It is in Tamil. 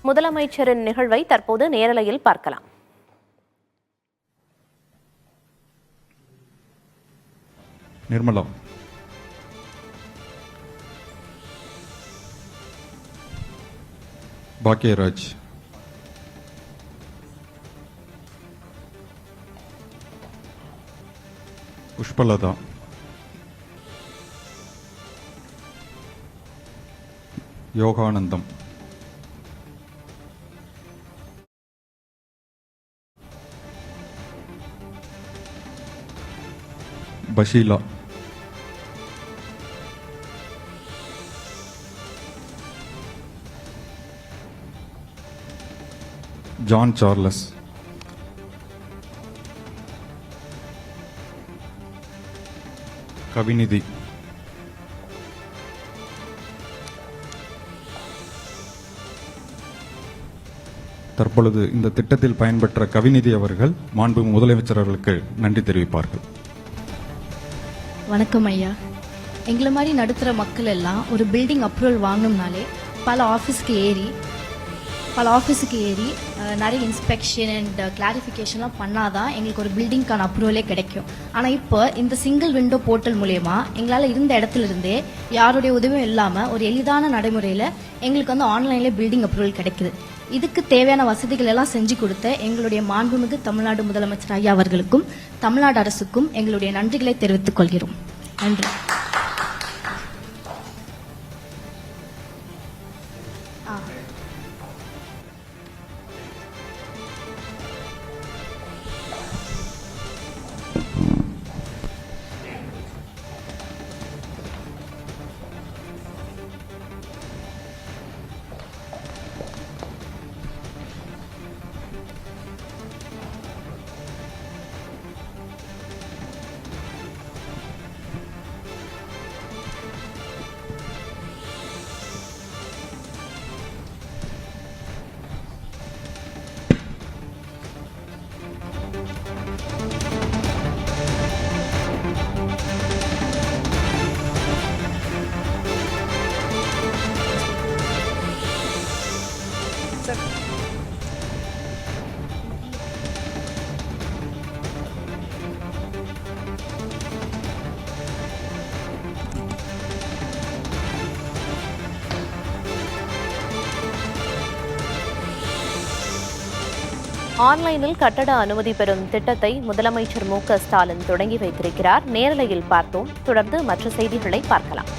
முதலமைச்சரின் நிகழ்வை தற்போது நேரலையில் பார்க்கலாம். நிர்மலா, பாக்கியராஜ், புஷ்பலதா, யோகானந்தம், பஷீலா, ஜான் சார்லஸ், கவிநிதி, தற்பொழுது இந்த திட்டத்தில் பயன்பெற்ற கவிநிதி அவர்கள் மாண்பு முதலமைச்சர் அவர்களுக்கு நன்றி தெரிவிப்பார்கள். வணக்கம் ஐயா. எங்களை மாதிரி நடுத்தர மக்கள் எல்லாம் ஒரு பில்டிங் அப்ரூவல் வாங்கணும்னாலே பல ஆஃபீஸுக்கு ஏறி நிறைய இன்ஸ்பெக்ஷன் அண்ட் கிளாரிஃபிகேஷன்லாம் பண்ணாதான் எங்களுக்கு ஒரு பில்டிங்கான அப்ரூவலே கிடைக்கும். ஆனால் இப்போ இந்த சிங்கிள் விண்டோ போர்ட்டல் மூலயமா எங்களால் இருந்த இடத்துல இருந்தே யாருடைய உதவியும் இல்லாமல் ஒரு எளிதான நடைமுறையில் எங்களுக்கு ஆன்லைன்லேயே பில்டிங் அப்ரூவல் கிடைக்குது. இதுக்கு தேவையான வசதிகள் எல்லாம் செஞ்சு கொடுத்த எங்களுடைய மாண்புமிகு தமிழ்நாடு முதலமைச்சர் ஐயா அவர்களுக்கும் தமிழ்நாடு அரசுக்கும் எங்களுடைய நன்றிகளை தெரிவித்துக் கொள்கிறோம். நன்றி. ஆன்லைனில் கட்டட அனுமதி பெறும் திட்டத்தை முதலமைச்சர் மு.க. ஸ்டாலின் தொடங்கி வைத்திருக்கிறார். நேரலையில் பார்த்தோம். தொடர்ந்து மற்ற செய்திகளை பார்க்கலாம்.